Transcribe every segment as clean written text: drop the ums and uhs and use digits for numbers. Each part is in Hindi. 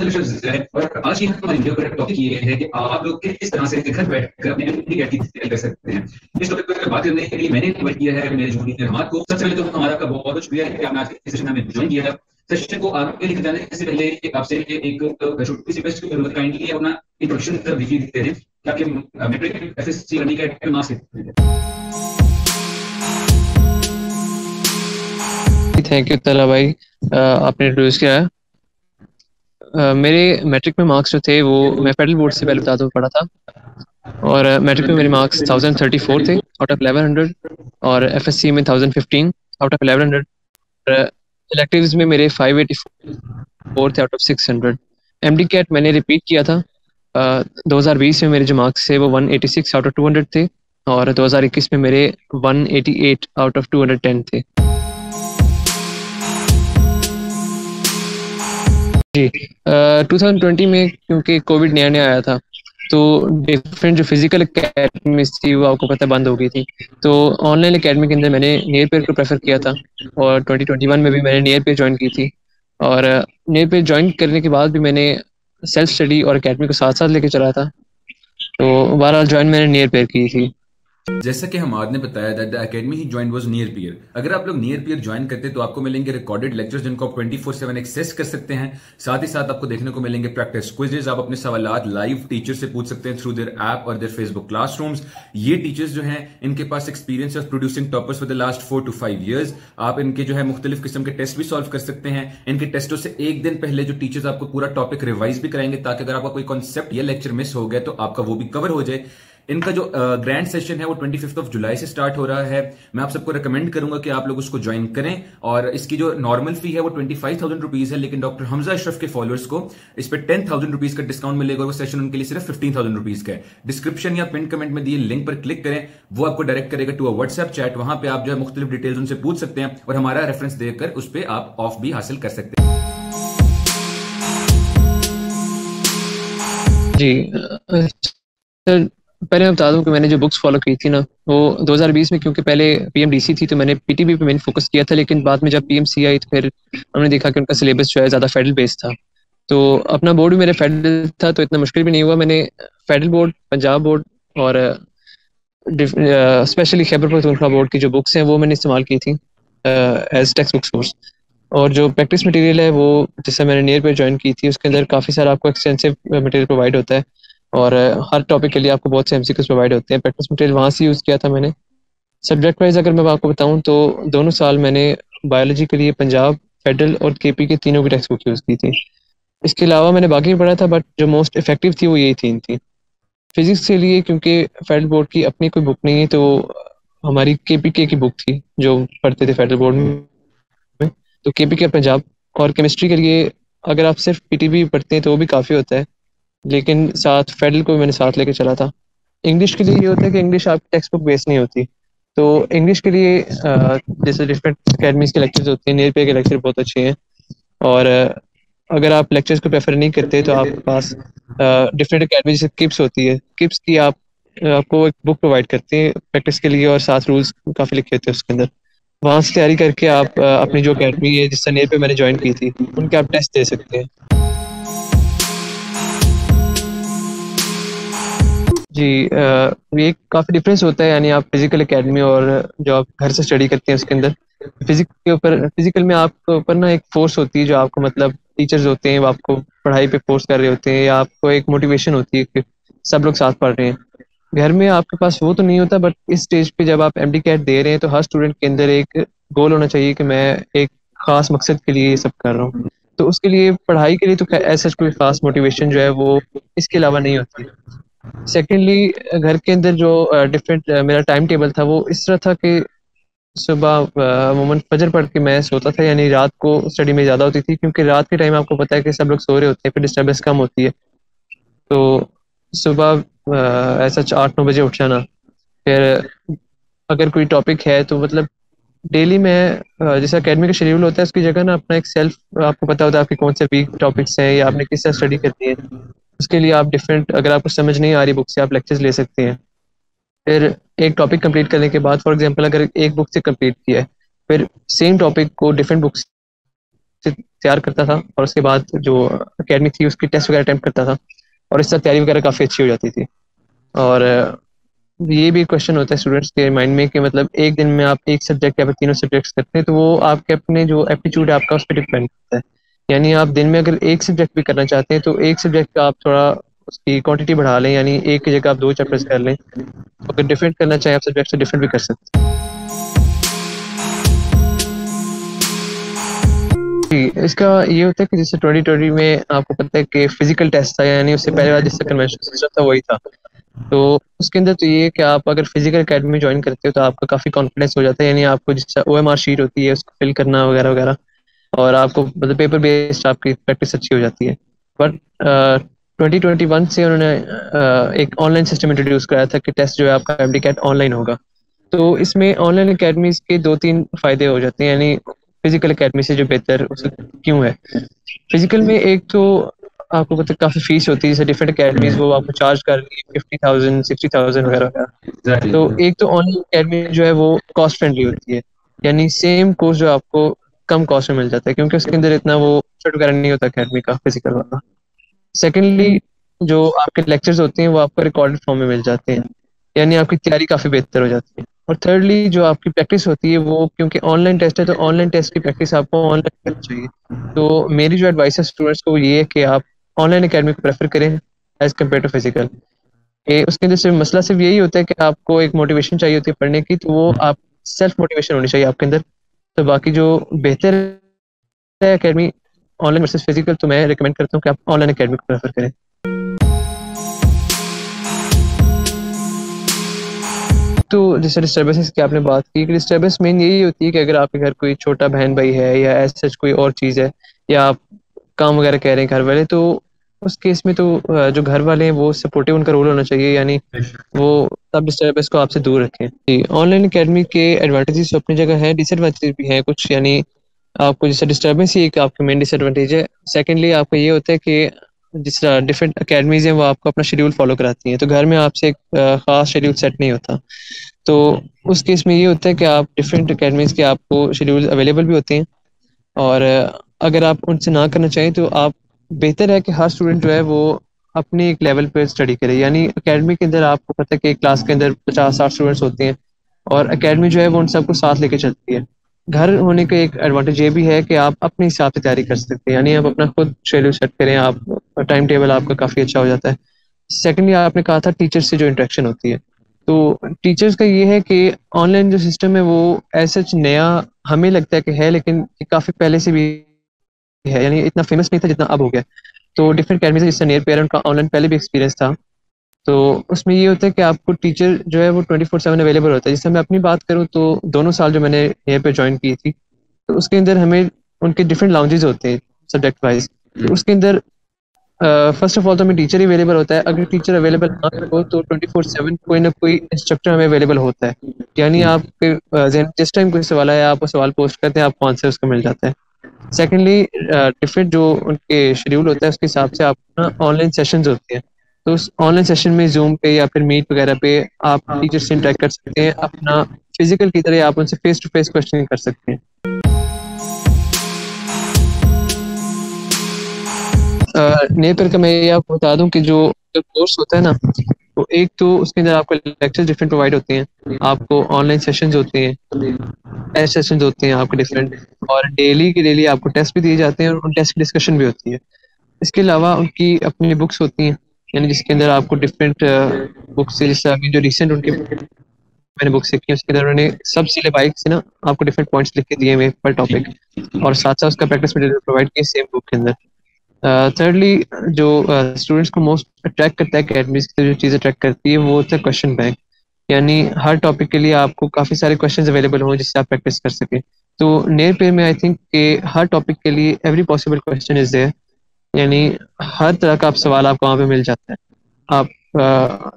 बहुत है। और आज की हमारी वीडियो पर टॉपिक ये है कि आप लोग किस तरह से घर बैठकर अपने एमडी की तैयारी कर सकते हैं। इस टॉपिक पर बात करने के लिए मैंने इनवाइट किया है मेरे जूनियर हमाद को। सबसे पहले तो हमारा का बहुत बहुत शुक्रिया है कि आपने आज के सेशन में ज्वाइन किया है। सेशन को आगे लेकर जाने से पहले आपसे एक छोटी सी रिक्वेस्ट करूंगा, काइंडली अपना इंट्रोडक्शन ब्रीफली दे दें ताकि मैट्रिक एफएससी रनिंग का मार्क्स थैंक यू तला भाई, आपने इंट्रोड्यूस किया है। मेरे मैट्रिक में मार्क्स जो थे वो मैं फेडरल बोर्ड से पहले बता दूँ पढ़ा था, और मैट्रिक में मेरे मार्क्स 1034 थे आउट ऑफ 1100, और एफएससी में 1015 आउट ऑफ 1100। इलेक्टिव्स में मेरे 584 थे आउट ऑफ 600। एमडी कैट मैंने रिपीट किया था। 2020 में मेरे जो मार्क्स थे वो 186 आउट ऑफ 200 थे, और 2021 में मेरे 188 आउट ऑफ 210 थे। जी 2020 में क्योंकि कोविड नया नया आया था तो डिफरेंट जो फिजिकल अकेडमीज थी वो आपको पता बंद हो गई थी, तो ऑनलाइन अकेडमी के अंदर मैंने नियर पेयर को प्रेफर किया था, और 2021 में भी मैंने नियर पेयर ज्वाइन की थी। और नियर पेयर ज्वाइन करने के बाद भी मैंने सेल्फ स्टडी और अकेडमी को साथ साथ लेके चला था, तो बहरहाल ज्वाइन मैंने नियर पेयर की थी। जैसा कि हमाद ने बताया that the academy he join was near peer. अगर आप लोग नियर पीयर ज्वाइन करते तो आपको मिलेंगे रिकॉर्डेड लेक्चर्स जिनको आप 24/7 एक्सेस कर सकते हैं। साथ ही साथ आपको देखने को मिलेंगे प्रैक्टिस क्विजेज। आप अपने सवालात लाइव टीचर से पूछ सकते हैं थ्रू देयर ऐप और देयर फेसबुक क्लासरूम्स। ये टीचर्स जो हैं इनके पास experience of producing toppers for the last 4 to 5 years। आप इनके जो है मुख्तलिफ किस्म के टेस्ट भी सॉल्व कर सकते हैं। इनके टेस्टों से एक दिन पहले जो टीचर्स आपको पूरा टॉपिक रिवाइज भी कराएंगे ताकि अगर आपका कोई कॉन्सेप्ट या लेक्चर मिस हो गया तो आपका वो भी कवर हो जाए। इनका जो ग्रैंड सेशन है वो 25 जुलाई से स्टार्ट हो रहा है। मैं आप सबको रिकमेंड करूंगा कि आप लोग उसको ज्वाइन करें, और इसकी जो नॉर्मल फी है वो 25,000 रुपीज है, लेकिन डॉक्टर हमजा अशरफ के फॉलोअर्स को इस पर 10,000 रुपीज का डिस्काउंट मिलेगा। वो सेशन उनके लिए सिर्फ 15,000 रुपीज का है। डिस्क्रिप्शन या पिन कमेंट में दिए लिंक पर क्लिक करें, वो आपको डायरेक्ट करेगा टू अ व्हाट्सएप चैट। वहां पे आप जो है मुख्तलिफ डिटेल्स उनसे पूछ सकते हैं और हमारा रेफरेंस देकर उस पर आप ऑफ भी हासिल कर सकते हैं। जी सर, पहले मैं बता दूं कि मैंने जो बुक्स फॉलो की थी ना वो 2020 में, क्योंकि पहले पीएमडीसी थी तो मैंने पीटीबी पे मैंने फोकस किया था, लेकिन बाद में जब पीएमसी आई तो फिर हमने देखा कि उनका सिलेबस जो है ज़्यादा फेडरल बेस्ड था। तो अपना बोर्ड भी मेरे फेडरल था तो इतना मुश्किल भी नहीं हुआ। मैंने फेडरल बोर्ड, पंजाब बोर्ड और स्पेशली खैबर पख्तूनख्वा बोर्ड की जो बुक्स हैं वो मैंने इस्तेमाल की थी एज टेक्स्ट बुक सोर्स। और जो प्रैक्टिस मटेरियल है वो जिससे मैंने नियर पे ज्वाइन की थी उसके अंदर काफ़ी सारा आपको एक्सटेंसिव मटेरियल प्रोवाइड होता है, और हर टॉपिक के लिए आपको बहुत से एमसीक्यूज प्रोवाइड होते हैं। प्रैक्टिस मटेरियल वहाँ से यूज़ किया था मैंने। सब्जेक्ट वाइज अगर मैं आपको बताऊँ तो दोनों साल मैंने बायोलॉजी के लिए पंजाब, फेडरल और केपी के तीनों की टेक्स्ट बुक यूज़ की थी। इसके अलावा मैंने बाकी पढ़ा था, बट जो मोस्ट इफेक्टिव थी वो यही तीन थी। फिजिक्स के लिए क्योंकि फेडरल बोर्ड की अपनी कोई बुक नहीं है, तो हमारी केपीके की बुक थी जो पढ़ते थे फेडरल बोर्ड में, तो केपीके पंजाब। और केमिस्ट्री के लिए अगर आप सिर्फ पीटीबी पढ़ते हैं तो वो भी काफ़ी होता है, लेकिन साथ फेडरल को भी मैंने साथ लेके चला था। इंग्लिश के लिए ये होता है कि इंग्लिश आपकी टेक्स्ट बुक बेस्ड नहीं होती, तो इंग्लिश के लिए जैसे डिफरेंट अकेडमीज के लेक्चर्स होते हैं, नियर पे के लेक्चर बहुत अच्छे हैं। और अगर आप लेक्चर्स को प्रेफर नहीं करते तो आपके पास डिफरेंट अकेडमी जैसे किप्स होती है, किप्स की आपको एक बुक प्रोवाइड करते हैं प्रैक्टिस के लिए, और साथ रूल्स काफ़ी लिखे होते हैं उसके अंदर। वहाँ से तैयारी करके आप अपनी जो अकेडमी है जिससे नियर पे मैंने ज्वाइन की थी उनके आप टेस्ट दे सकते हैं। जी ये काफ़ी डिफरेंस होता है, यानी आप फिजिकल एकेडमी और जो आप घर से स्टडी करते हैं उसके अंदर फिजिकल में आपके ऊपर ना एक फोर्स होती है, जो आपको मतलब टीचर्स होते हैं वो आपको पढ़ाई पे फोर्स कर रहे होते हैं, या आपको एक मोटिवेशन होती है कि सब लोग साथ पढ़ रहे हैं। घर में आपके पास वो तो नहीं होता, बट इस स्टेज पे जब आप एमडी कैट दे रहे हैं तो हर स्टूडेंट के अंदर एक गोल होना चाहिए कि मैं एक खास मकसद के लिए ये सब कर रहा हूँ। तो उसके लिए पढ़ाई के लिए तो ऐसा कोई खास मोटिवेशन जो है वो इसके अलावा नहीं होती। सेकेंडली घर के अंदर जो डिफरेंट मेरा टाइम टेबल था वो इस तरह था कि सुबह अमूमन फजर पढ़ के मैं सोता था, यानी रात को स्टडी में ज़्यादा होती थी, क्योंकि रात के टाइम आपको पता है कि सब लोग सो रहे होते हैं, फिर डिस्टर्बेंस कम होती है। तो सुबह ऐसा 8-9 बजे उठ जाना। फिर अगर कोई टॉपिक है तो मतलब डेली में जैसे अकेडमी का शेड्यूल होता है उसकी जगह ना अपना एक सेल्फ आपको पता होता है आपके कौन से वीक टॉपिक्स हैं या आपने किस तरह स्टडी करनी है। उसके लिए आप डिफरेंट, अगर आपको समझ नहीं आ रही बुक से, आप लेक्चर्स ले सकते हैं। फिर एक टॉपिक कंप्लीट करने के बाद, फॉर एग्जांपल अगर एक बुक से कंप्लीट किया है, फिर सेम टॉपिक को डिफरेंट बुक्स से तैयार करता था और उसके बाद जो एकेडमी थी उसकी टेस्ट वगैरह अटेम्प्ट करता था और इससे तैयारी वगैरह काफ़ी अच्छी हो जाती थी। और ये भी क्वेश्चन होता है स्टूडेंट्स के माइंड में कि मतलब एक दिन में आप एक सब्जेक्ट या फिर तीनों सब्जेक्ट्स करते हैं तो वो आपके अपने जो एप्टीट्यूड है आपका उस पर डिपेंड करता है। यानी आप दिन में अगर एक सब्जेक्ट भी करना चाहते हैं तो एक सब्जेक्ट का आप थोड़ा उसकी क्वांटिटी बढ़ा लें, यानी एक की जगह आप 2 चैप्टर्स कर लें। अगर डिफरेंट करना चाहें आप सब्जेक्ट से डिफरेंट भी कर सकते हैं। जी, इसका ये होता है कि जैसे 2020 में आपको पता है कि फिजिकल टेस्ट था, यानी उससे पहले वाला जिसका कन्वेंशनल सिस्टम था वही था। तो उसके अंदर तो ये है कि आप अगर फिजिकल एकेडमी ज्वाइन करते हो तो आपका काफ़ी कॉन्फिडेंस हो जाता है, यानी आपको जिस OMR शीट होती है उसको फिल करना वगैरह वगैरह, और आपको मतलब पेपर बेस्ड आपकी प्रैक्टिस अच्छी हो जाती है। बट 2021 से उन्होंने एक ऑनलाइन सिस्टम इंट्रोड्यूस कराया था कि टेस्ट जो है आपका MD-CAT ऑनलाइन होगा। तो इसमें ऑनलाइन एकेडमीज के 2-3 फायदे हो जाते हैं, यानी फिजिकल एकेडमी से जो बेहतर क्यों है। फिजिकल में एक तो आपको पता काफ़ी फीस होती है, जैसे डिफरेंट एकेडमीज वो आपको चार्ज कर रही है 50,000 60,000 वगैरह वगैरह। तो एक तो ऑनलाइन एकेडमी जो है वो कॉस्ट फ्रेंडली होती है, यानी सेम कोर्स जो आपको कम कॉस्ट में मिल जाता है क्योंकि उसके अंदर इतना वो बजट वगैरह नहीं होता एकेडमी का फिजिकल वाला। सेकेंडली जो आपके लेक्चर्स होते हैं वो आपको रिकॉर्डेड फॉर्म में मिल जाते हैं, यानी आपकी तैयारी काफ़ी बेहतर हो जाती है। और थर्डली जो आपकी प्रैक्टिस होती है वो क्योंकि ऑनलाइन टेस्ट है तो ऑनलाइन टेस्ट की प्रैक्टिस आपको ऑनलाइन करनी चाहिए। तो मेरी जो एडवाइस है स्टूडेंट्स को ये है कि आप ऑनलाइन एकेडमी को प्रेफर करें एज कम्पेयर टू फिजिकल। उसके अंदर सिर्फ मसला सिर्फ यही होता है कि आपको एक मोटिवेशन चाहिए होती है पढ़ने की, तो वो आप सेल्फ मोटिवेशन होनी चाहिए आपके अंदर। तो बाकी जो बेहतर है एकेडमी ऑनलाइन वर्सेस फिजिकल, तो मैं रिकमेंड करता हूँ कि आप ऑनलाइन एकेडमी को प्रेफर करें। तो जैसे डिस्टर्बेंसेस की आपने बात की कि डिस्टर्बेंस मेन यही होती है कि अगर आपके घर कोई छोटा बहन भाई है या ऐसा कोई और चीज़ है, या आप काम वगैरह कह रहे हैं घर वाले, तो उस केस में तो जो घर वाले हैं वो सपोर्टिव उनका रोल होना चाहिए, यानी वो सब डिस्टर्बेंस को आपसे दूर रखें। जी, ऑनलाइन एकेडमी के एडवांटेजेस अपनी जगह है, डिसएडवांटेजेस भी हैं कुछ, यानी आपको जैसे डिस्टर्बेंस ही एक आपका मेन डिसएडवांटेज है। सेकेंडली आपका ये होता है कि जिस तरह डिफरेंट अकेडमीज हैं वो आपको अपना शेड्यूल फॉलो कराती हैं, तो घर में आपसे एक खास शेड्यूल सेट नहीं होता। तो उस केस में ये होता है कि आप डिफरेंट अकेडमीज के आपको शेड्यूल अवेलेबल भी होते हैं, और अगर आप उनसे ना करना चाहें तो आप बेहतर है कि हर स्टूडेंट जो है वो अपने एक लेवल पे स्टडी करे। यानी एकेडमी के अंदर आपको पता है कि एक क्लास के अंदर 50-60 स्टूडेंट्स होते हैं और एकेडमी जो है वो उन सबको साथ लेके चलती है। घर होने का एक एडवांटेज ये भी है कि आप अपने हिसाब से तैयारी कर सकते हैं, यानी आप अपना खुद शेड्यूल सेट करें, आप टाइम टेबल आपका काफ़ी अच्छा हो जाता है। सेकेंडली आपने कहा था टीचर्स से जो इंटरेक्शन होती है, तो टीचर्स का ये है कि ऑनलाइन जो सिस्टम है वो ऐसा नया हमें लगता है कि है, लेकिन ये काफ़ी पहले से भी है, यानी इतना फेमस नहीं था जितना अब हो गया। तो डिफरेंट अकेडमीज जिससे नियर पेरेंट का ऑनलाइन पहले भी एक्सपीरियंस था। तो उसमें ये होता है कि आपको टीचर जो है वो 24/7 अवेलेबल होता है। जैसे मैं अपनी बात करूँ तो दोनों साल जो मैंने नियर पे ज्वाइन की थी, तो उसके अंदर हमें उनके डिफरेंट लाउंजेस होते हैं सब्जेक्ट वाइज। तो उसके अंदर फर्स्ट ऑफ ऑल तो हमें टीचर ही अवेलेबल होता है। अगर टीचर अवेलेबल ना हो तो 24/7 कोई ना कोई इंस्ट्रक्टर हमें अवेलेबल होता है, यानी आपके जिस टाइम कोई सवाल आया आप वो सवाल पोस्ट करते हैं, आपको आंसर उसका मिल जाता है। सेकेंडली डिफरेंट जो उनके शेड्यूल होता है उसके हिसाब से आप ना ऑनलाइन सेशंस होते हैं, तो उस ऑनलाइन सेशन में जूम पे या फिर मीट वगैरह पे आप टीचर से इंटरेक्ट कर सकते हैं, अपना फिजिकल की तरह आप उनसे फेस टू फेस क्वेश्चनिंग कर सकते हैं। नेपर का मैं ये आपको बता दूं कि जो कोर्स होता है ना, तो एक तो उसके अंदर आपको लेक्चर डिफरेंट प्रोवाइड होते हैं, आपको ऑनलाइन सेशंस होते हैं, टेस्ट सेशंस होते हैं आपके डिफरेंट, और डेली के डेली आपको टेस्ट भी दिए जाते हैं और उन टेस्ट की डिस्कशन भी होती है। इसके अलावा उनकी अपनी बुक्स होती हैं, यानी जिसके अंदर आपको डिफरेंट बुक्स से, जैसे अभी जो रिसेंट उनके मैंने बुक्स सीखी उसके अंदर उन्होंने सब सिलेबाइक से ना आपको डिफरेंट पॉइंट्स लिख के दिए हुए पर टॉपिक, और साथ साथ उसका प्रैक्टिस मटेरियल प्रोवाइड किया सेम बुक के अंदर। थर्डली जो स्टूडेंट्स को मोस्ट अट्रैक्ट करता है अकेडमीज की, जो चीज़ अट्रैक्ट करती है वो होता है क्वेश्चन बैंक, यानी हर टॉपिक के लिए आपको काफ़ी सारे क्वेश्चंस अवेलेबल हों जिससे आप प्रैक्टिस कर सकें। तो नियर पे में आई थिंक कि हर टॉपिक के लिए every possible question is there, यानी हर तरह का आप सवाल आपको वहाँ पे मिल जाता है। आप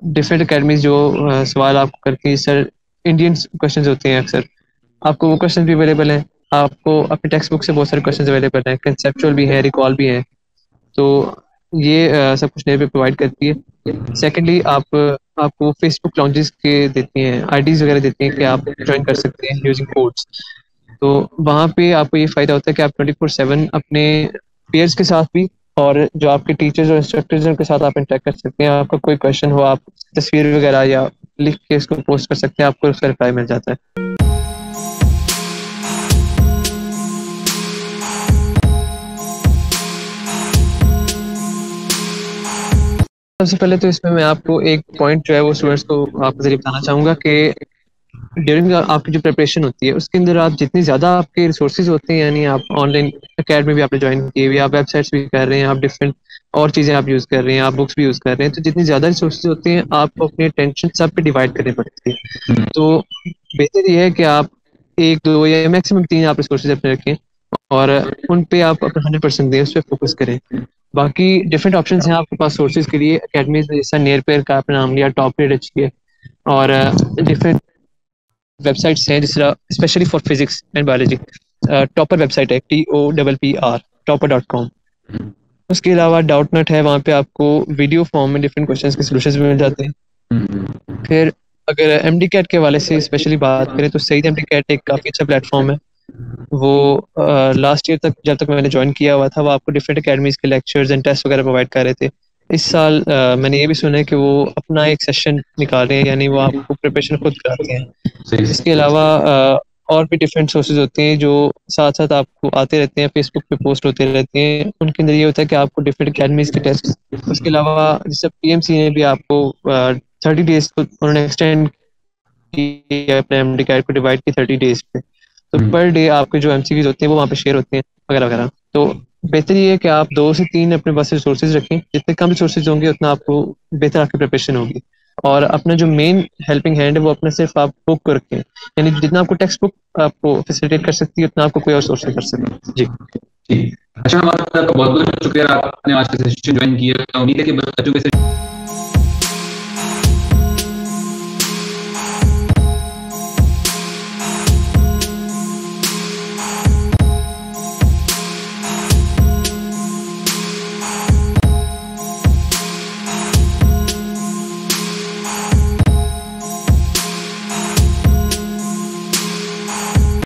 डिफरेंट अकेडमीज जो सवाल आपको करती हैं, सर इंडियन क्वेश्चंस होते हैं अक्सर, आपको वो क्वेश्चन भी अवेलेबल हैं। आपको अपने टेक्स्ट बुक से बहुत सारे क्वेश्चन अवेलेबल हैं, कंसेप्चुअल भी है, रिकॉल भी है। तो ये सब कुछ नेयर पे प्रोवाइड करती है। सेकेंडली आपको फेसबुक लॉन्चेस के देती हैं, आईडीज वगैरह देती हैं कि आप ज्वाइन कर सकते हैं यूजिंग कोड्स। तो वहाँ पे आपको ये फ़ायदा होता है कि आप 24/7 अपने पेयर्स के साथ भी और जो आपके टीचर्स और इंस्ट्रक्टर्स हैं उनके साथ आप इंटरेक्ट कर सकते हैं। आपका कोई क्वेश्चन हो, आप तस्वीर वगैरह या लिख के इसको पोस्ट कर सकते हैं, आपको उसका रिप्लाई मिल जाता है। सबसे पहले तो इसमें मैं आपको एक पॉइंट जो है वो स्टूडेंट्स को आपके जरिए बताना चाहूँगा कि ड्यूरिंग आपकी जो प्रिपरेशन होती है उसके अंदर आप जितनी ज़्यादा आपके रिसोर्सेज होते हैं, यानी आप ऑनलाइन अकेडमी भी आपने ज्वाइन की हुई, आप वेबसाइट्स भी कर रहे हैं, आप डिफरेंट और चीज़ें आप यूज़ कर रहे हैं, आप बुक्स भी यूज़ कर रहे हैं, तो जितनी ज़्यादा रिसोर्सेज होते हैं आपको अपनी अटेंशन सब पे डिवाइड करनी पड़ती है। तो बेहतर ये है कि आप 1-2 या मैक्सिमम 3 आप रिसोर्सेज अपने रखें और उन पे आप अपना 100% दें, उस पर फोकस करें। बाकी डिफरेंट ऑप्शन हैं आपके पास सोर्सेज के लिए। अकेडमीज जैसा नियर पेयर का आपने नाम लिया, टॉप ग्रेड अच्छी है, और डिफरेंट वेबसाइट्स हैं जिस तरह specially for physics and biology topper website है TOPPR topper.com। उसके अलावा डाउट नट है, वहाँ पे आपको वीडियो फॉर्म में डिफरेंट क्वेश्चंस के सॉल्यूशंस भी मिल जाते हैं। फिर अगर एमडी कैट के हवाले से स्पेशली बात करें तो सईद एमडी कैट एक काफ़ी अच्छा प्लेटफॉर्म है। वो लास्ट ईयर तक, जब तक मैंने ज्वाइन किया हुआ था, वो आपको डिफरेंट अकेडमीज के लेक्चर्स एंड टेस्ट वगैरह प्रोवाइड कर रहे थे। इस साल मैंने ये भी सुना है कि वो अपना एक सेशन निकाल रहे हैं, यानी वो आपको प्रिपरेशन खुद कराते हैं। इसके अलावा और भी डिफरेंट सोर्सेज होते हैं जो साथ साथ आपको आते रहते हैं, फेसबुक पे पोस्ट होते रहते हैं। उनके अंदर ये होता है कि आपको डिफरेंट अकेडमीज के टेस्ट, उसके अलावा जैसे पीएमसी ने भी आपको 30 डेज को उन्होंने एक्सटेंड किया अपने एमडी कैट को डिवाइड की 30 डेज पे। तो पर डे आपके जो एमसीक्यूज होते हैं वो वहाँ पे शेयर होते हैं वगैरह वगैरह। तो बेहतर ये है कि आप 2 से 3 अपने पास रिसोर्सेज रखें, जितने कम रिसोर्सेज होंगे उतना आपको बेहतर आपकी प्रिपरेशन होगी। और अपना जो मेन हेल्पिंग हैंड है वो अपने सिर्फ आप बुक को रखें, यानी जितना आपको टेक्स्ट बुक आपको फैसिलिटेट कर सकती है उतना आपको कोई और सोर्स नहीं कर सकता। जी जी, अच्छा, हमारा आपका बहुत बहुत शुक्रिया, आपने आज का सेशन ज्वाइन किया। उम्मीद है कि बच्चों के